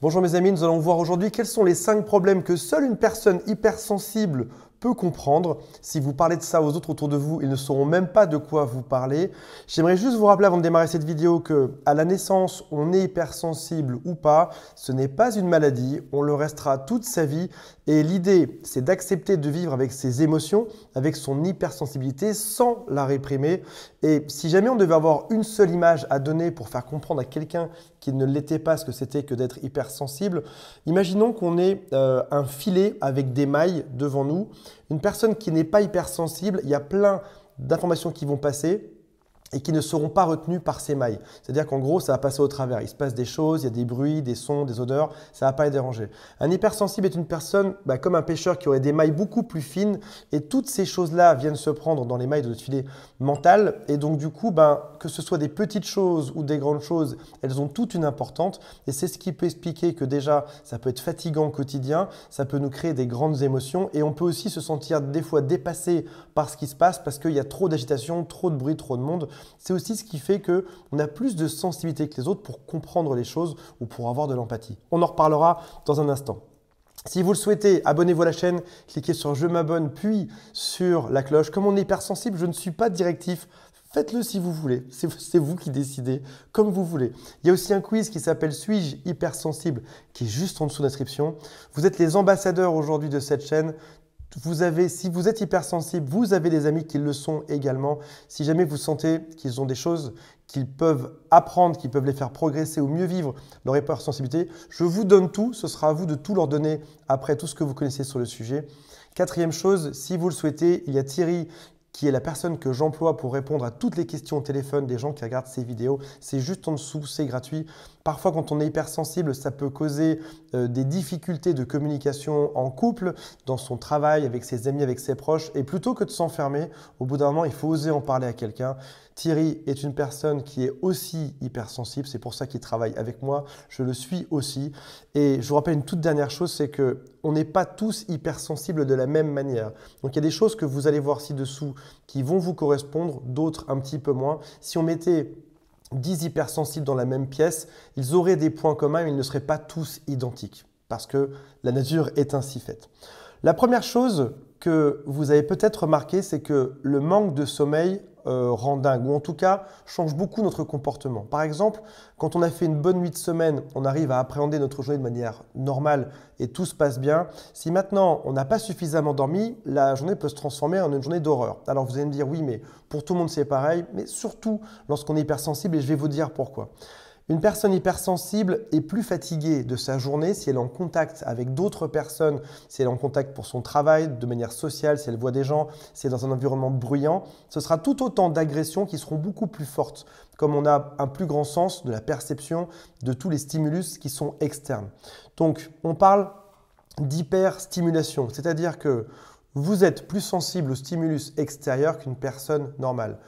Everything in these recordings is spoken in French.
Bonjour mes amis, nous allons voir aujourd'hui quels sont les 5 problèmes que seule une personne hypersensible peut comprendre. Si vous parlez de ça aux autres autour de vous, ils ne sauront même pas de quoi vous parlez. J'aimerais juste vous rappeler avant de démarrer cette vidéo que à la naissance, on est hypersensible ou pas. Ce n'est pas une maladie, on le restera toute sa vie. Et l'idée, c'est d'accepter de vivre avec ses émotions, avec son hypersensibilité sans la réprimer. Et si jamais on devait avoir une seule image à donner pour faire comprendre à quelqu'un qui ne l'était pas ce que c'était que d'être hypersensible, imaginons qu'on ait un filet avec des mailles devant nous. Une personne qui n'est pas hypersensible, il y a plein d'informations qui vont passer et qui ne seront pas retenues par ces mailles. C'est-à-dire qu'en gros, ça va passer au travers. Il se passe des choses, il y a des bruits, des sons, des odeurs, ça ne va pas les déranger. Un hypersensible est une personne comme un pêcheur qui aurait des mailles beaucoup plus fines et toutes ces choses-là viennent se prendre dans les mailles de notre filet mental. Et donc du coup, que ce soit des petites choses ou des grandes choses, elles ont toute une importance et c'est ce qui peut expliquer que déjà, ça peut être fatigant au quotidien, ça peut nous créer des grandes émotions et on peut aussi se sentir des fois dépassé par ce qui se passe parce qu'il y a trop d'agitation, trop de bruit, trop de monde. C'est aussi ce qui fait qu'on a plus de sensibilité que les autres pour comprendre les choses ou pour avoir de l'empathie. On en reparlera dans un instant. Si vous le souhaitez, abonnez-vous à la chaîne, cliquez sur « Je m'abonne » puis sur la cloche. Comme on est hypersensible, je ne suis pas directif. Faites-le si vous voulez, c'est vous qui décidez, comme vous voulez. Il y a aussi un quiz qui s'appelle « Suis-je hypersensible ?» qui est juste en dessous de la description. Vous êtes les ambassadeurs aujourd'hui de cette chaîne. Si vous êtes hypersensible, vous avez des amis qui le sont également. Si jamais vous sentez qu'ils ont des choses qu'ils peuvent apprendre, qui peuvent les faire progresser ou mieux vivre leur hypersensibilité, je vous donne tout. Ce sera à vous de tout leur donner après tout ce que vous connaissez sur le sujet. Quatrième chose, si vous le souhaitez, il y a Thierry qui est la personne que j'emploie pour répondre à toutes les questions au téléphone des gens qui regardent ces vidéos. C'est juste en dessous, c'est gratuit. Parfois, quand on est hypersensible, ça peut causer des difficultés de communication en couple, dans son travail, avec ses amis, avec ses proches. Et plutôt que de s'enfermer, au bout d'un moment, il faut oser en parler à quelqu'un. Thierry est une personne qui est aussi hypersensible. C'est pour ça qu'il travaille avec moi. Je le suis aussi. Et je vous rappelle une toute dernière chose, c'est qu'on n'est pas tous hypersensibles de la même manière. Donc, il y a des choses que vous allez voir ci-dessous qui vont vous correspondre, d'autres un petit peu moins. Si on mettait 10 hypersensibles dans la même pièce, ils auraient des points communs, mais ils ne seraient pas tous identiques parce que la nature est ainsi faite. La première chose que vous avez peut-être remarqué, c'est que le manque de sommeil rend dingue ou en tout cas change beaucoup notre comportement. Par exemple, quand on a fait une bonne nuit de semaine, on arrive à appréhender notre journée de manière normale et tout se passe bien. Si maintenant on n'a pas suffisamment dormi, la journée peut se transformer en une journée d'horreur. Alors vous allez me dire oui, mais pour tout le monde c'est pareil, mais surtout lorsqu'on est hypersensible et je vais vous dire pourquoi. Une personne hypersensible est plus fatiguée de sa journée si elle est en contact avec d'autres personnes, si elle est en contact pour son travail, de manière sociale, si elle voit des gens, si elle est dans un environnement bruyant. Ce sera tout autant d'agressions qui seront beaucoup plus fortes, comme on a un plus grand sens de la perception de tous les stimulus qui sont externes. Donc, on parle d'hyperstimulation, c'est-à-dire que vous êtes plus sensible aux stimulus extérieurs qu'une personne normale.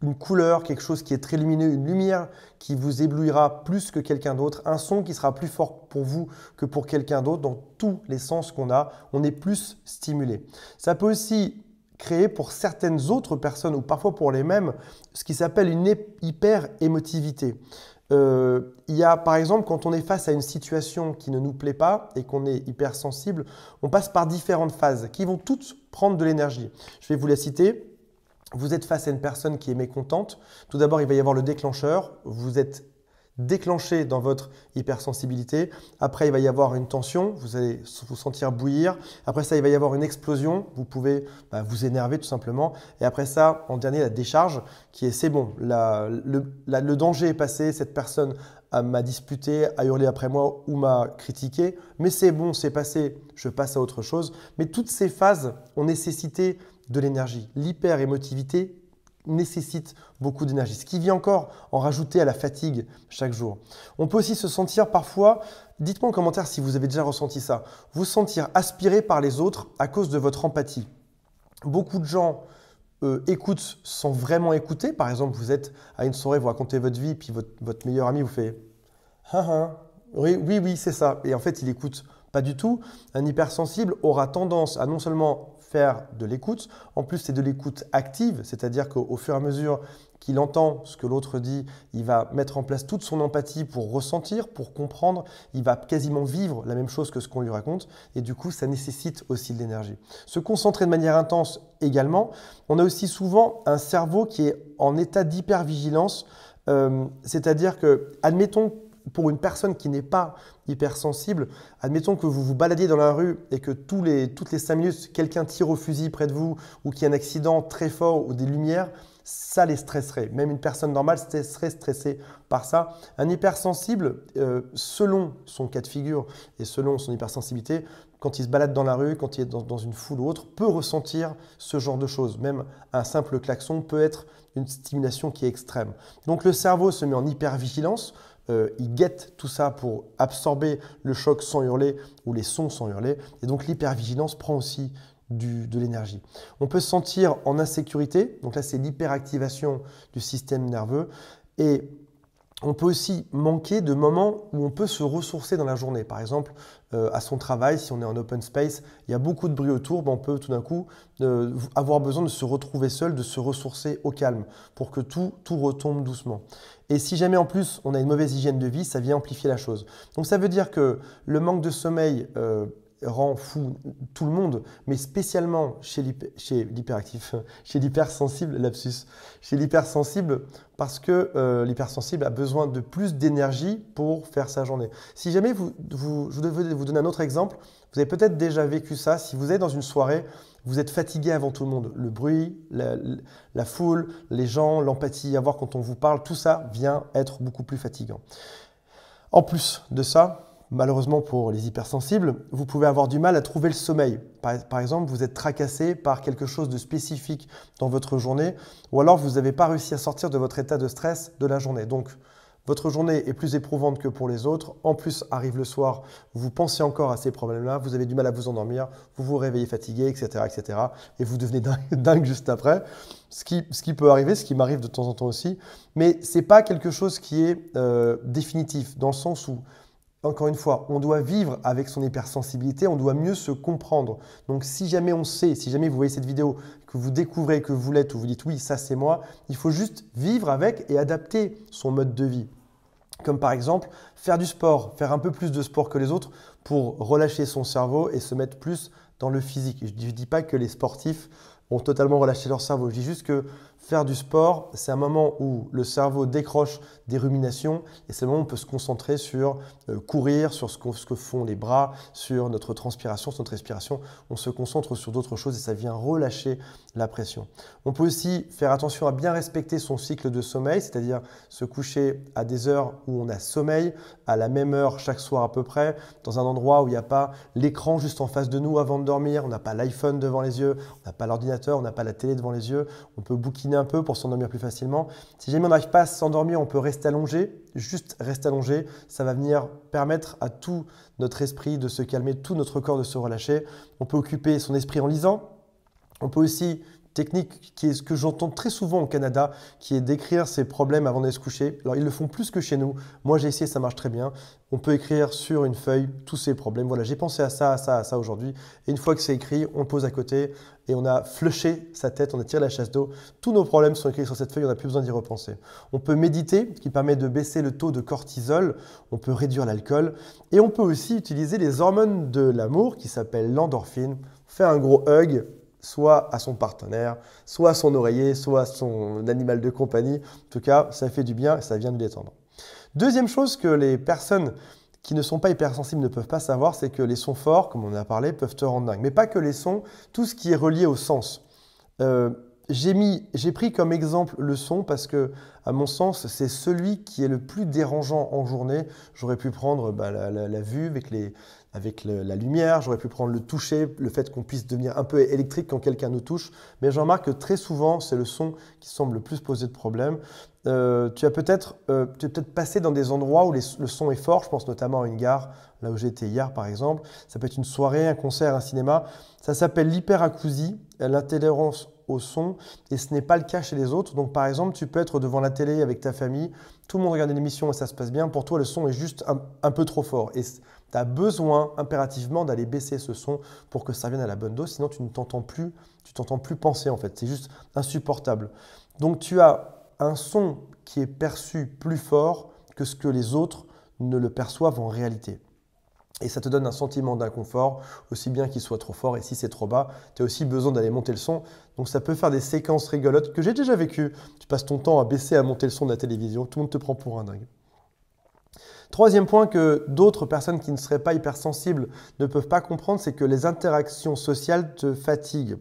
Une couleur, quelque chose qui est très lumineux, une lumière qui vous éblouira plus que quelqu'un d'autre, un son qui sera plus fort pour vous que pour quelqu'un d'autre. Dans tous les sens qu'on a, on est plus stimulé. Ça peut aussi créer pour certaines autres personnes ou parfois pour les mêmes ce qui s'appelle une hyper-émotivité. Il y a par exemple quand on est face à une situation qui ne nous plaît pas et qu'on est hypersensible, on passe par différentes phases qui vont toutes prendre de l'énergie. Je vais vous la citer. Vous êtes face à une personne qui est mécontente. Tout d'abord, il va y avoir le déclencheur. Vous êtes déclenché dans votre hypersensibilité. Après, il va y avoir une tension. Vous allez vous sentir bouillir. Après ça, il va y avoir une explosion. Vous pouvez vous énerver tout simplement. Et après ça, en dernier, la décharge qui est c'est bon. Le danger est passé. Cette personne m'a disputé, a hurlé après moi ou m'a critiqué. Mais c'est bon, c'est passé. Je passe à autre chose. Mais toutes ces phases ont nécessité de l'énergie. L'hyper-émotivité nécessite beaucoup d'énergie, ce qui vient encore en rajouter à la fatigue chaque jour. On peut aussi se sentir parfois, dites-moi en commentaire si vous avez déjà ressenti ça, vous sentir aspiré par les autres à cause de votre empathie. Beaucoup de gens écoutent sans vraiment écouter. Par exemple, vous êtes à une soirée, vous racontez votre vie, puis votre meilleur ami vous fait « Ah ah, oui, c'est ça ». Et en fait, il écoute Pas du tout. Un hypersensible aura tendance à non seulement faire de l'écoute, en plus c'est de l'écoute active, c'est-à-dire qu'au fur et à mesure qu'il entend ce que l'autre dit, il va mettre en place toute son empathie pour ressentir, pour comprendre, il va quasiment vivre la même chose que ce qu'on lui raconte, et du coup ça nécessite aussi de l'énergie. Se concentrer de manière intense également. On a aussi souvent un cerveau qui est en état d'hypervigilance, c'est-à-dire que, admettons, pour une personne qui n'est pas hypersensible, admettons que vous vous baladiez dans la rue et que toutes les 5 minutes, quelqu'un tire au fusil près de vous ou qu'il y a un accident très fort ou des lumières, ça les stresserait. Même une personne normale serait stressée par ça. Un hypersensible, selon son cas de figure et selon son hypersensibilité, quand il se balade dans la rue, quand il est dans une foule ou autre, peut ressentir ce genre de choses. Même un simple klaxon peut être une stimulation qui est extrême. Donc le cerveau se met en hypervigilance. Il guette tout ça pour absorber le choc sans hurler ou les sons sans hurler. Et donc l'hypervigilance prend aussi de l'énergie. On peut se sentir en insécurité. Donc là, c'est l'hyperactivation du système nerveux. Et on peut aussi manquer de moments où on peut se ressourcer dans la journée. Par exemple, à son travail, si on est en open space, il y a beaucoup de bruit autour, on peut tout d'un coup avoir besoin de se retrouver seul, de se ressourcer au calme pour que tout retombe doucement. Et si jamais en plus on a une mauvaise hygiène de vie, ça vient amplifier la chose. Donc ça veut dire que le manque de sommeil rend fou tout le monde, mais spécialement chez l'hyperactif, chez l'hypersensible, lapsus, chez l'hypersensible, parce que l'hypersensible a besoin de plus d'énergie pour faire sa journée. Si jamais je devais vous donner un autre exemple, vous avez peut-être déjà vécu ça, si vous êtes dans une soirée, vous êtes fatigué avant tout le monde. Le bruit, la foule, les gens, l'empathie à voir quand on vous parle, tout ça vient être beaucoup plus fatigant. En plus de ça, malheureusement pour les hypersensibles, vous pouvez avoir du mal à trouver le sommeil. Par exemple, vous êtes tracassé par quelque chose de spécifique dans votre journée ou alors vous n'avez pas réussi à sortir de votre état de stress de la journée. Donc, votre journée est plus éprouvante que pour les autres. En plus, arrive le soir, vous pensez encore à ces problèmes-là, vous avez du mal à vous endormir, vous vous réveillez fatigué, etc., etc. Et vous devenez dingue juste après. Ce qui peut arriver, ce qui m'arrive de temps en temps aussi. Mais ce n'est pas quelque chose qui est définitif, dans le sens où, encore une fois, on doit vivre avec son hypersensibilité, on doit mieux se comprendre. Donc si jamais on sait, si jamais vous voyez cette vidéo, que vous découvrez que vous l'êtes ou vous dites oui, ça c'est moi, il faut juste vivre avec et adapter son mode de vie. Comme par exemple, faire du sport, faire un peu plus de sport que les autres pour relâcher son cerveau et se mettre plus dans le physique. Je ne dis pas que les sportifs ont totalement relâché leur cerveau. Je dis juste que faire du sport, c'est un moment où le cerveau décroche des ruminations et c'est le moment où on peut se concentrer sur courir, sur ce que font les bras, sur notre transpiration, sur notre respiration. On se concentre sur d'autres choses et ça vient relâcher la pression. On peut aussi faire attention à bien respecter son cycle de sommeil, c'est-à-dire se coucher à des heures où on a sommeil, à la même heure chaque soir à peu près, dans un endroit où il n'y a pas l'écran juste en face de nous avant de dormir, on n'a pas l'iPhone devant les yeux, on n'a pas l'ordinateur, on n'a pas la télé devant les yeux, on peut bouquiner un peu pour s'endormir plus facilement. Si jamais on n'arrive pas à s'endormir, on peut rester allongé, juste rester allongé, ça va venir permettre à tout notre esprit de se calmer, tout notre corps de se relâcher. On peut occuper son esprit en lisant. On peut aussi, technique qui est ce que j'entends très souvent au Canada, qui est d'écrire ses problèmes avant d'aller se coucher. Alors ils le font plus que chez nous. Moi j'ai essayé, ça marche très bien. On peut écrire sur une feuille tous ses problèmes. Voilà, j'ai pensé à ça aujourd'hui. Et une fois que c'est écrit, on le pose à côté et on a flushé sa tête, on a tiré la chasse d'eau. Tous nos problèmes sont écrits sur cette feuille, on n'a plus besoin d'y repenser. On peut méditer, ce qui permet de baisser le taux de cortisol. On peut réduire l'alcool. Et on peut aussi utiliser les hormones de l'amour qui s'appellent l'endorphine. Faire un gros hug, soit à son partenaire, soit à son oreiller, soit à son animal de compagnie. En tout cas, ça fait du bien et ça vient de détendre. Deuxième chose que les personnes qui ne sont pas hypersensibles ne peuvent pas savoir, c'est que les sons forts, comme on en a parlé, peuvent te rendre dingue. Mais pas que les sons, tout ce qui est relié au sens. J'ai pris comme exemple le son parce que, à mon sens, c'est celui qui est le plus dérangeant en journée. J'aurais pu prendre la vue avec la lumière, j'aurais pu prendre le toucher, le fait qu'on puisse devenir un peu électrique quand quelqu'un nous touche. Mais je remarque que très souvent, c'est le son qui semble le plus poser de problème. Tu es peut-être passé dans des endroits où le son est fort, je pense notamment à une gare, là où j'étais hier par exemple. Ça peut être une soirée, un concert, un cinéma. Ça s'appelle l'hyperacousie, l'intolérance au son, et ce n'est pas le cas chez les autres. Donc par exemple, tu peux être devant la télé avec ta famille, tout le monde regarde l'émission et ça se passe bien. Pour toi, le son est juste un peu trop fort. Et tu as besoin impérativement d'aller baisser ce son pour que ça revienne à la bonne dose. Sinon, tu ne t'entends plus, tu t'entends plus penser en fait. C'est juste insupportable. Donc, tu as un son qui est perçu plus fort que ce que les autres ne le perçoivent en réalité. Et ça te donne un sentiment d'inconfort, aussi bien qu'il soit trop fort. Et si c'est trop bas, tu as aussi besoin d'aller monter le son. Donc ça peut faire des séquences rigolotes que j'ai déjà vécues. Tu passes ton temps à baisser, à monter le son de la télévision. Tout le monde te prend pour un dingue. Troisième point que d'autres personnes qui ne seraient pas hypersensibles ne peuvent pas comprendre, c'est que les interactions sociales te fatiguent.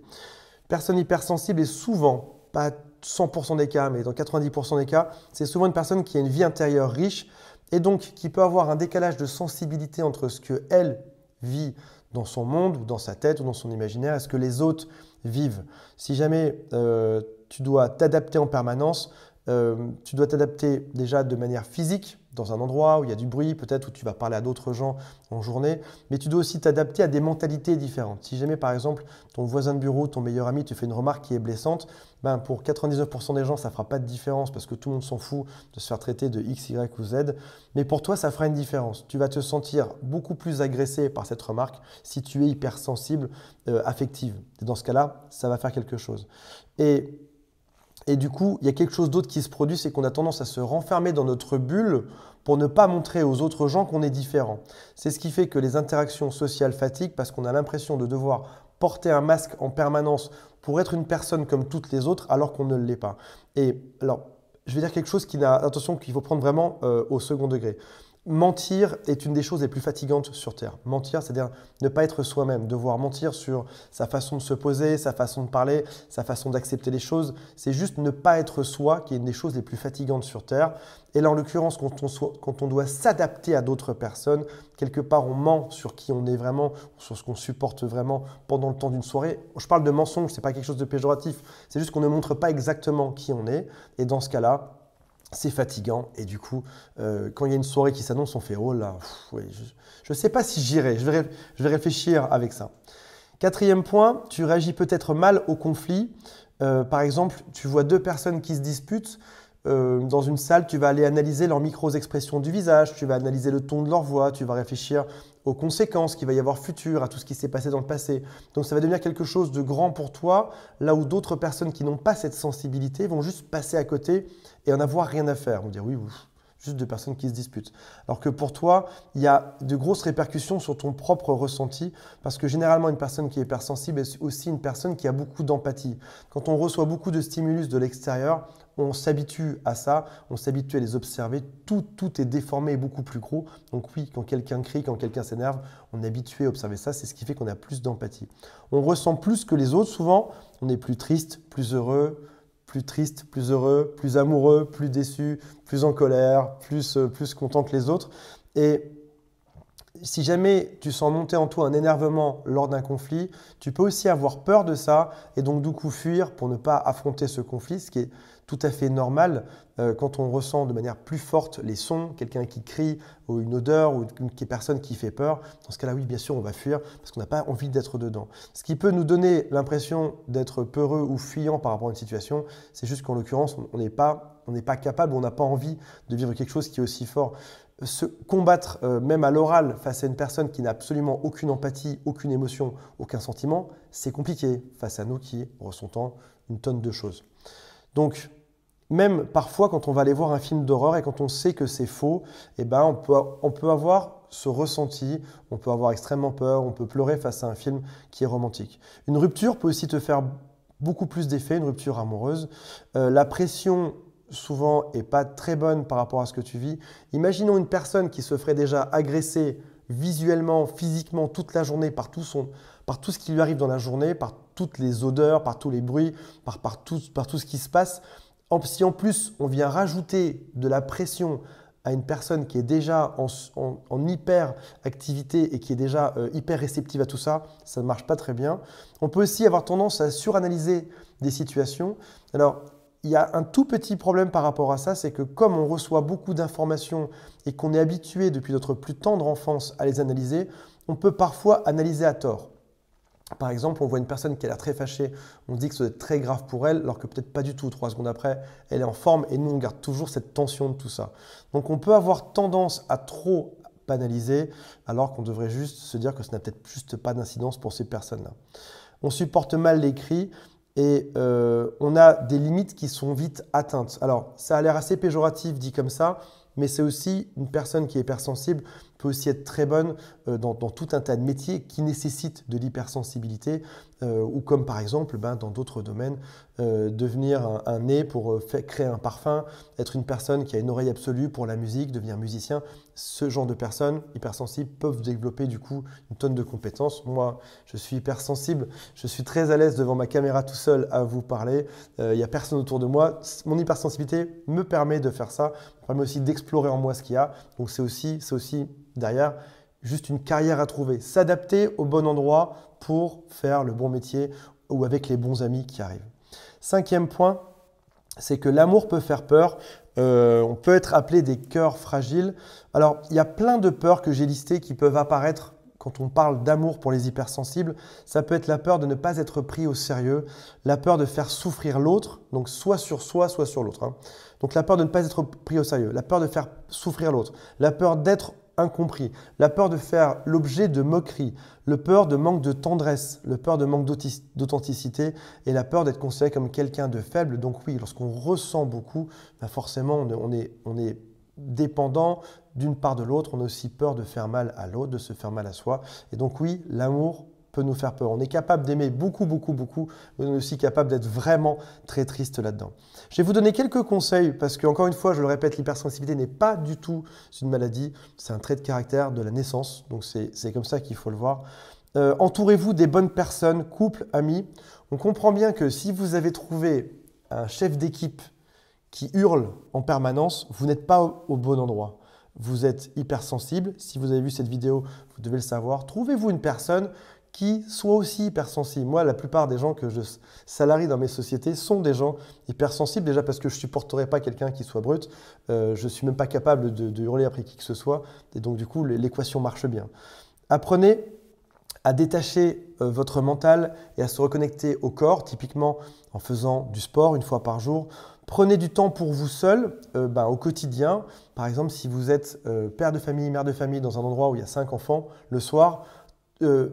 Personne hypersensible est souvent, pas 100% des cas, mais dans 90% des cas, c'est souvent une personne qui a une vie intérieure riche, et donc qui peut avoir un décalage de sensibilité entre ce qu'elle vit dans son monde, ou dans sa tête, ou dans son imaginaire, et ce que les autres vivent. Si jamais tu dois t'adapter en permanence, tu dois t'adapter déjà de manière physique, dans un endroit où il y a du bruit, peut-être où tu vas parler à d'autres gens en journée, mais tu dois aussi t'adapter à des mentalités différentes. Si jamais, par exemple, ton voisin de bureau, ton meilleur ami, te fait une remarque qui est blessante, ben pour 99% des gens, ça ne fera pas de différence parce que tout le monde s'en fout de se faire traiter de X, Y ou Z. Mais pour toi, ça fera une différence. Tu vas te sentir beaucoup plus agressé par cette remarque si tu es hypersensible, affective. Et dans ce cas-là, ça va faire quelque chose. Et du coup, il y a quelque chose d'autre qui se produit, c'est qu'on a tendance à se renfermer dans notre bulle pour ne pas montrer aux autres gens qu'on est différent. C'est ce qui fait que les interactions sociales fatiguent parce qu'on a l'impression de devoir porter un masque en permanence pour être une personne comme toutes les autres alors qu'on ne l'est pas. Et alors, je vais dire quelque chose attention, qu'il faut prendre vraiment au second degré. Mentir est une des choses les plus fatigantes sur Terre. Mentir, c'est-à-dire ne pas être soi-même, devoir mentir sur sa façon de se poser, sa façon de parler, sa façon d'accepter les choses. C'est juste ne pas être soi qui est une des choses les plus fatigantes sur Terre. Et là, en l'occurrence, quand on doit s'adapter à d'autres personnes, quelque part, on ment sur qui on est vraiment, sur ce qu'on supporte vraiment pendant le temps d'une soirée. Je parle de mensonge, ce n'est pas quelque chose de péjoratif. C'est juste qu'on ne montre pas exactement qui on est. Et dans ce cas-là, c'est fatigant et du coup, quand il y a une soirée qui s'annonce, on fait « Oh là, ouais, je ne sais pas si j'irai, je vais réfléchir avec ça ». Quatrième point, tu réagis peut-être mal au conflit. Par exemple, tu vois deux personnes qui se disputent. Dans une salle, tu vas aller analyser leurs micro-expressions du visage, tu vas analyser le ton de leur voix, tu vas réfléchir aux conséquences qu'il va y avoir futur, à tout ce qui s'est passé dans le passé. Donc ça va devenir quelque chose de grand pour toi, là où d'autres personnes qui n'ont pas cette sensibilité vont juste passer à côté et en avoir rien à faire. Vont dire oui, juste deux personnes qui se disputent. Alors que pour toi, il y a de grosses répercussions sur ton propre ressenti parce que généralement, une personne qui est hypersensible est aussi une personne qui a beaucoup d'empathie. Quand on reçoit beaucoup de stimulus de l'extérieur, on s'habitue à ça, on s'habitue à les observer. Tout est déformé et beaucoup plus gros. Donc oui, quand quelqu'un crie, quand quelqu'un s'énerve, on est habitué à observer ça. C'est ce qui fait qu'on a plus d'empathie. On ressent plus que les autres. Souvent, on est plus triste, plus heureux, plus triste, plus heureux, plus amoureux, plus déçu, plus en colère, plus content que les autres. Et si jamais tu sens monter en toi un énervement lors d'un conflit, tu peux aussi avoir peur de ça et donc du coup fuir pour ne pas affronter ce conflit, ce qui est tout à fait normal quand on ressent de manière plus forte les sons, quelqu'un qui crie ou une odeur ou une personne qui fait peur. Dans ce cas-là, oui, bien sûr, on va fuir parce qu'on n'a pas envie d'être dedans. Ce qui peut nous donner l'impression d'être peureux ou fuyant par rapport à une situation, c'est juste qu'en l'occurrence, on n'est pas capable, on n'a pas envie de vivre quelque chose qui est aussi fort. Se combattre même à l'oral face à une personne qui n'a absolument aucune empathie, aucune émotion, aucun sentiment, c'est compliqué face à nous qui ressentons une tonne de choses. Donc, même parfois quand on va aller voir un film d'horreur et quand on sait que c'est faux, eh ben on peut avoir ce ressenti, on peut avoir extrêmement peur, on peut pleurer face à un film qui est romantique. Une rupture peut aussi te faire beaucoup plus d'effet, une rupture amoureuse. La pression souvent n'est pas très bonne par rapport à ce que tu vis. Imaginons une personne qui se ferait déjà agresser visuellement, physiquement toute la journée par tout ce qui lui arrive dans la journée, par toutes les odeurs, par tous les bruits, par tout ce qui se passe. Si en plus on vient rajouter de la pression à une personne qui est déjà en hyper activité et qui est déjà hyper réceptive à tout ça, ça ne marche pas très bien. On peut aussi avoir tendance à suranalyser des situations. Alors, il y a un tout petit problème par rapport à ça, c'est que comme on reçoit beaucoup d'informations et qu'on est habitué depuis notre plus tendre enfance à les analyser, on peut parfois analyser à tort. Par exemple, on voit une personne qui a l'air très fâchée, on se dit que ça doit être très grave pour elle, alors que peut-être pas du tout. 3 secondes après, elle est en forme et nous, on garde toujours cette tension de tout ça. Donc, on peut avoir tendance à trop banaliser, alors qu'on devrait juste se dire que ça n'a peut-être juste pas d'incidence pour ces personnes-là. On supporte mal les cris et on a des limites qui sont vite atteintes. Alors, ça a l'air assez péjoratif dit comme ça, mais c'est aussi une personne qui est hypersensible peut aussi être très bonne dans tout un tas de métiers qui nécessitent de l'hypersensibilité ou comme par exemple dans d'autres domaines, devenir un nez pour créer un parfum, être une personne qui a une oreille absolue pour la musique, devenir musicien. Ce genre de personnes hypersensibles peuvent développer du coup une tonne de compétences. Moi, je suis hypersensible, je suis très à l'aise devant ma caméra tout seul à vous parler. Il n'y a personne autour de moi. Mon hypersensibilité me permet de faire ça, me permet aussi d'explorer en moi ce qu'il y a. Donc c'est aussi derrière juste une carrière à trouver, s'adapter au bon endroit pour faire le bon métier ou avec les bons amis qui arrivent. 5e point, c'est que l'amour peut faire peur. On peut être appelé des cœurs fragiles. Alors, il y a plein de peurs que j'ai listées qui peuvent apparaître quand on parle d'amour pour les hypersensibles. Ça peut être la peur de ne pas être pris au sérieux, la peur de faire souffrir l'autre, donc soit sur soi, soit sur l'autre. Donc la peur de ne pas être pris au sérieux, la peur de faire souffrir l'autre, la peur d'être incompris, la peur de faire l'objet de moqueries, la peur de manque de tendresse, la peur de manque d'authenticité et la peur d'être considéré comme quelqu'un de faible. Donc oui, lorsqu'on ressent beaucoup, forcément on est dépendant d'une part de l'autre, on a aussi peur de faire mal à l'autre, de se faire mal à soi. Et donc oui, l'amour peut nous faire peur. On est capable d'aimer beaucoup, beaucoup, beaucoup, mais on est aussi capable d'être vraiment très triste là-dedans. Je vais vous donner quelques conseils parce qu'encore une fois, je le répète, l'hypersensibilité n'est pas du tout une maladie, c'est un trait de caractère de la naissance, donc c'est comme ça qu'il faut le voir. Entourez-vous des bonnes personnes, couples, amis. On comprend bien que si vous avez trouvé un chef d'équipe qui hurle en permanence, vous n'êtes pas au bon endroit. Vous êtes hypersensible. Si vous avez vu cette vidéo, vous devez le savoir. Trouvez-vous une personne qui soit aussi hypersensible. Moi, la plupart des gens que je salarie dans mes sociétés sont des gens hypersensibles, déjà parce que je ne supporterais pas quelqu'un qui soit brut. Je ne suis même pas capable de hurler après qui que ce soit. Et donc, du coup, l'équation marche bien. Apprenez à détacher votre mental et à se reconnecter au corps, typiquement en faisant du sport 1 fois par jour. Prenez du temps pour vous seul au quotidien. Par exemple, si vous êtes père de famille, mère de famille dans un endroit où il y a 5 enfants, le soir,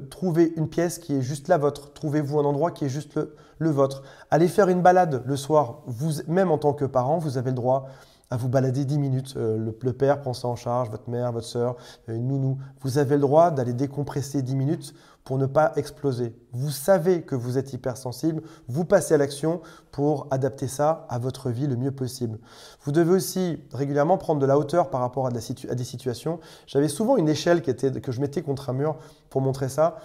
trouvez une pièce qui est juste la vôtre. Trouvez-vous un endroit qui est juste le vôtre. Allez faire une balade le soir. Vous, même en tant que parent, vous avez le droit à vous balader 10 minutes. Le père prend ça en charge, votre mère, votre soeur, une nounou. Vous avez le droit d'aller décompresser 10 minutes pour ne pas exploser. Vous savez que vous êtes hypersensible, vous passez à l'action pour adapter ça à votre vie le mieux possible. Vous devez aussi régulièrement prendre de la hauteur par rapport à des situations. J'avais souvent une échelle que je mettais contre un mur pour montrer ça.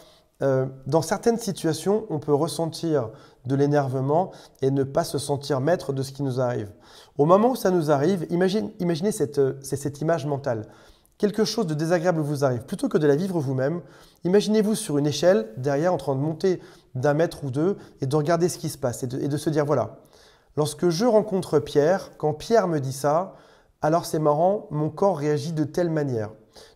Dans certaines situations, on peut ressentir de l'énervement et ne pas se sentir maître de ce qui nous arrive. Au moment où ça nous arrive, imaginez cette image mentale. Quelque chose de désagréable vous arrive. Plutôt que de la vivre vous-même, imaginez-vous sur une échelle, derrière, en train de monter d'1 mètre ou 2 et de regarder ce qui se passe et de se dire, voilà, lorsque je rencontre Pierre, quand Pierre me dit ça, alors c'est marrant, mon corps réagit de telle manière.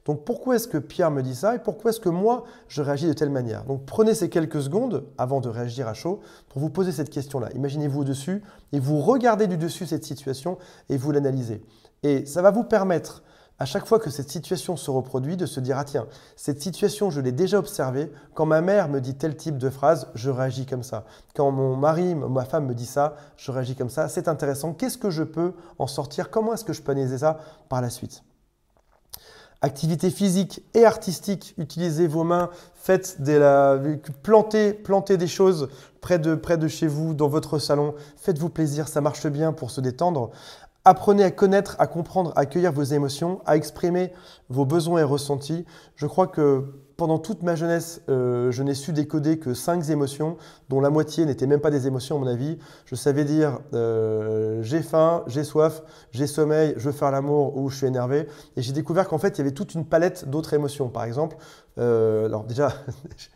Donc pourquoi est-ce que Pierre me dit ça et pourquoi est-ce que moi, je réagis de telle manière? Donc prenez ces quelques secondes avant de réagir à chaud pour vous poser cette question-là. Imaginez-vous au-dessus et vous regardez du dessus cette situation et vous l'analysez. Et ça va vous permettre, à chaque fois que cette situation se reproduit, de se dire « Ah tiens, cette situation, je l'ai déjà observée. Quand ma mère me dit tel type de phrase, je réagis comme ça. Quand mon mari, ma femme me dit ça, je réagis comme ça. C'est intéressant. Qu'est-ce que je peux en sortir? Comment est-ce que je peux analyser ça par la suite ?» Activité physique et artistique, utilisez vos mains, plantez des choses près de chez vous, dans votre salon. Faites-vous plaisir, ça marche bien pour se détendre. Apprenez à connaître, à comprendre, à accueillir vos émotions, à exprimer vos besoins et ressentis. Je crois que pendant toute ma jeunesse, je n'ai su décoder que 5 émotions, dont la moitié n'étaient même pas des émotions à mon avis. Je savais dire j'ai faim, j'ai soif, j'ai sommeil, je veux faire l'amour ou je suis énervé. Et j'ai découvert qu'en fait, il y avait toute une palette d'autres émotions. Par exemple, alors déjà,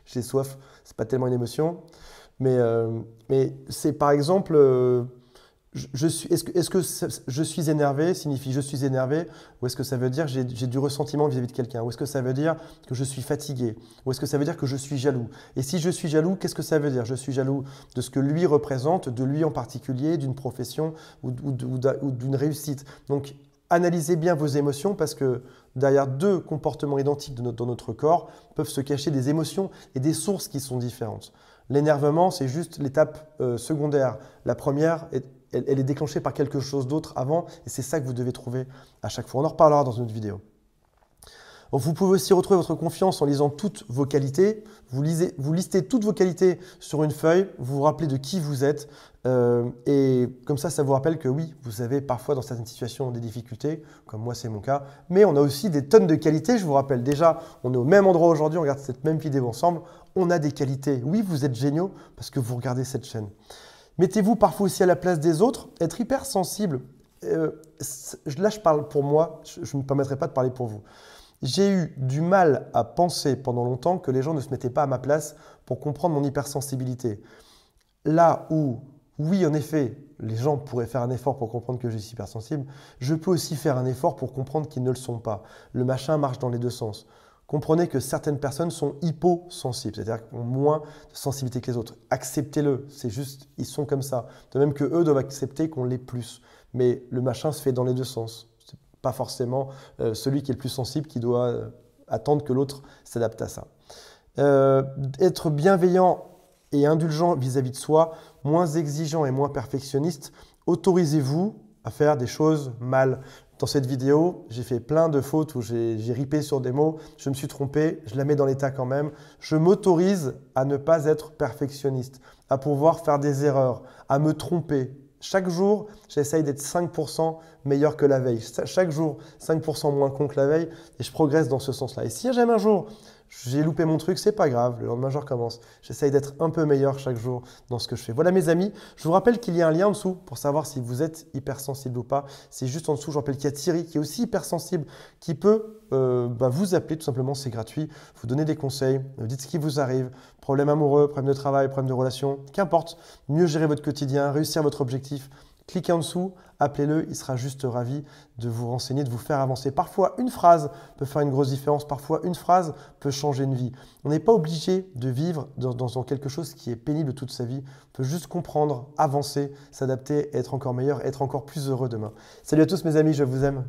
j'ai soif, c'est pas tellement une émotion, mais c'est par exemple… est-ce que je suis énervé signifie je suis énervé, ou est-ce que ça veut dire j'ai du ressentiment vis-à-vis de quelqu'un, ou est-ce que ça veut dire que je suis fatigué, ou est-ce que ça veut dire que je suis jaloux? Et si je suis jaloux, qu'est-ce que ça veut dire? Je suis jaloux de ce que lui représente, de lui en particulier, d'une profession ou d'une réussite. Donc, analysez bien vos émotions parce que derrière deux comportements identiques dans notre corps peuvent se cacher des émotions et des sources qui sont différentes. L'énervement, c'est juste l'étape secondaire. La première, elle est déclenchée par quelque chose d'autre avant et c'est ça que vous devez trouver à chaque fois. On en reparlera dans une autre vidéo. Donc, vous pouvez aussi retrouver votre confiance en lisant toutes vos qualités. Vous listez toutes vos qualités sur une feuille, vous vous rappelez de qui vous êtes et comme ça vous rappelle que oui, vous avez parfois dans certaines situations des difficultés, comme moi c'est mon cas, mais on a aussi des tonnes de qualités. Je vous rappelle déjà, on est au même endroit aujourd'hui, on regarde cette même vidéo ensemble, on a des qualités. Oui, vous êtes géniaux parce que vous regardez cette chaîne. Mettez-vous parfois aussi à la place des autres, être hypersensible. Là, je parle pour moi, je ne me permettrai pas de parler pour vous. J'ai eu du mal à penser pendant longtemps que les gens ne se mettaient pas à ma place pour comprendre mon hypersensibilité. Là où, oui, en effet, les gens pourraient faire un effort pour comprendre que je suis hypersensible, je peux aussi faire un effort pour comprendre qu'ils ne le sont pas. Le machin marche dans les deux sens. Comprenez que certaines personnes sont hyposensibles, c'est-à-dire qu'ils ont moins de sensibilité que les autres. Acceptez-le, c'est juste, ils sont comme ça. De même que eux doivent accepter qu'on l'est plus. Mais le machin se fait dans les deux sens. Pas forcément celui qui est le plus sensible qui doit attendre que l'autre s'adapte à ça. Être bienveillant et indulgent vis-à-vis de soi, moins exigeant et moins perfectionniste, autorisez-vous à faire des choses mal. Dans cette vidéo, j'ai fait plein de fautes où j'ai ripé sur des mots, je me suis trompé, je la mets dans l'état quand même. Je m'autorise à ne pas être perfectionniste, à pouvoir faire des erreurs, à me tromper. Chaque jour, j'essaye d'être 5% meilleur que la veille. Chaque jour, 5% moins con que la veille et je progresse dans ce sens-là. Et si jamais un jour, j'ai loupé mon truc, c'est pas grave. Le lendemain, je recommence. J'essaye d'être un peu meilleur chaque jour dans ce que je fais. Voilà mes amis. Je vous rappelle qu'il y a un lien en dessous pour savoir si vous êtes hypersensible ou pas. C'est juste en dessous. Je rappelle qu'il y a Thierry qui est aussi hypersensible qui peut vous appeler tout simplement. C'est gratuit. Vous donner des conseils. Dites ce qui vous arrive. Problème amoureux, problème de travail, problème de relation. Qu'importe. Mieux gérer votre quotidien, réussir votre objectif. Cliquez en dessous, appelez-le, il sera juste ravi de vous renseigner, de vous faire avancer. Parfois, une phrase peut faire une grosse différence, parfois une phrase peut changer une vie. On n'est pas obligé de vivre dans quelque chose qui est pénible toute sa vie. On peut juste comprendre, avancer, s'adapter, être encore meilleur, être encore plus heureux demain. Salut à tous mes amis, je vous aime.